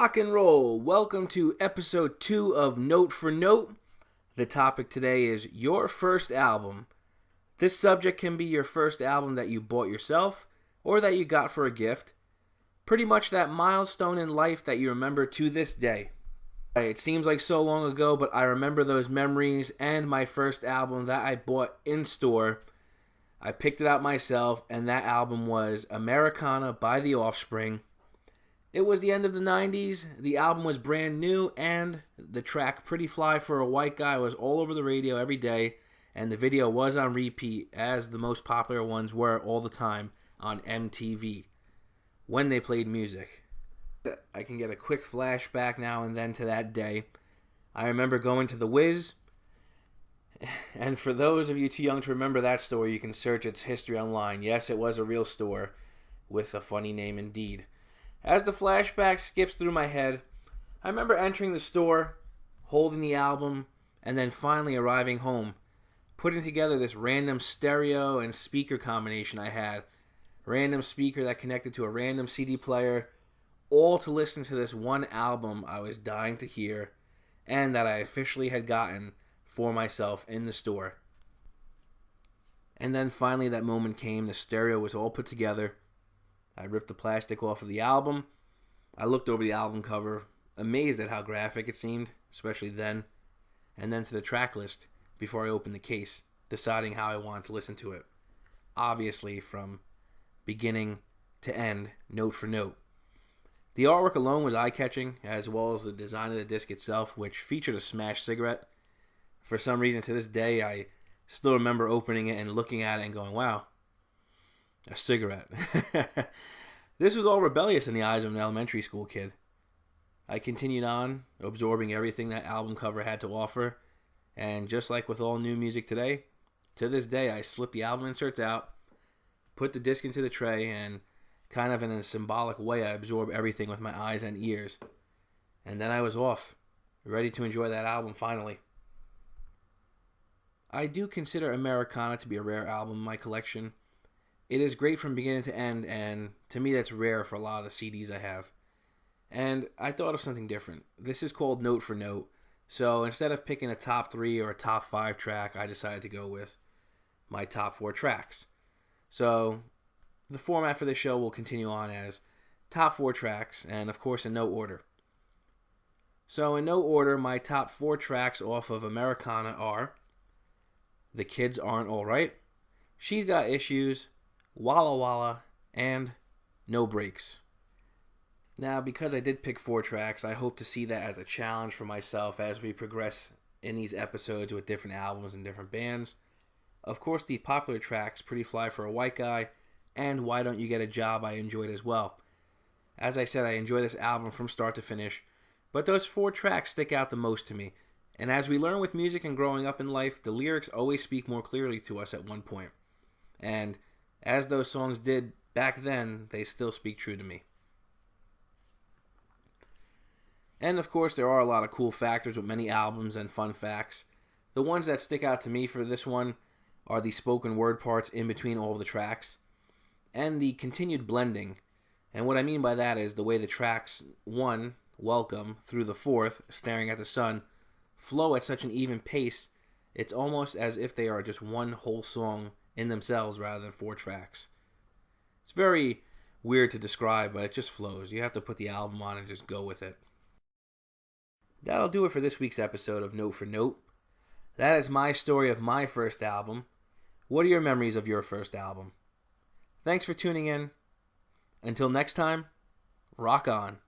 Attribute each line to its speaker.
Speaker 1: Rock and roll. Welcome to episode 2 of Note for Note. The topic today is your first album. This subject can be your first album that you bought yourself or that you got for a gift. Pretty much that milestone in life that you remember to this day. It seems like so long ago, but I remember those memories and my first album that I bought in store. I picked it out myself, and that album was Americana by the Offspring. It was the end of the 90s, the album was brand new, and the track Pretty Fly for a White Guy was all over the radio every day, and the video was on repeat, as the most popular ones were all the time on MTV, when they played music. I can get a quick flashback now and then to that day. I remember going to the Wiz, and for those of you too young to remember that store, you can search its history online. Yes, it was a real store, with a funny name indeed. As the flashback skips through my head, I remember entering the store, holding the album, and then finally arriving home, putting together this random stereo and speaker combination I had. Random speaker that connected to a random CD player, all to listen to this one album I was dying to hear, and that I officially had gotten for myself in the store. And then finally that moment came, the stereo was all put together. I ripped the plastic off of the album. I looked over the album cover, amazed at how graphic it seemed, especially then, and then to the track list before I opened the case, deciding how I wanted to listen to it. Obviously, from beginning to end, note for note. The artwork alone was eye-catching, as well as the design of the disc itself, which featured a smashed cigarette. For some reason, to this day, I still remember opening it and looking at it and going, wow, a cigarette. This was all rebellious in the eyes of an elementary school kid. I continued on, absorbing everything that album cover had to offer, and just like with all new music today, to this day I slip the album inserts out, put the disc into the tray, and kind of in a symbolic way I absorb everything with my eyes and ears. And then I was off, ready to enjoy that album finally. I do consider Americana to be a rare album in my collection. It is great from beginning to end, and to me that's rare for a lot of the CDs I have. And I thought of something different. This is called Note for Note, so instead of picking a top 3 or a top 5 track, I decided to go with my top 4 tracks. So the format for this show will continue on as top 4 tracks, and of course in no order. So in no order, my top 4 tracks off of Americana are The Kids Aren't Alright, She's Got Issues, Walla Walla, and No Breaks. Now, because I did pick 4 tracks, I hope to see that as a challenge for myself as we progress in these episodes with different albums and different bands. Of course, the popular tracks, Pretty Fly for a White Guy, and Why Don't You Get a Job, I enjoyed as well. As I said, I enjoy this album from start to finish, but those 4 tracks stick out the most to me. And as we learn with music and growing up in life, the lyrics always speak more clearly to us at one point. And as those songs did back then, they still speak true to me. And of course, there are a lot of cool factors with many albums and fun facts. The ones that stick out to me for this one are the spoken word parts in between all of the tracks, and the continued blending. And what I mean by that is the way the tracks 1, Welcome, through the 4th, Staring at the Sun, flow at such an even pace, it's almost as if they are just one whole song in themselves rather than 4 tracks. It's very weird to describe, but it just flows. You have to put the album on and just go with it. That'll do it for this week's episode of Note for Note. That is my story of my first album. What are your memories of your first album? Thanks for tuning in. Until next time, rock on.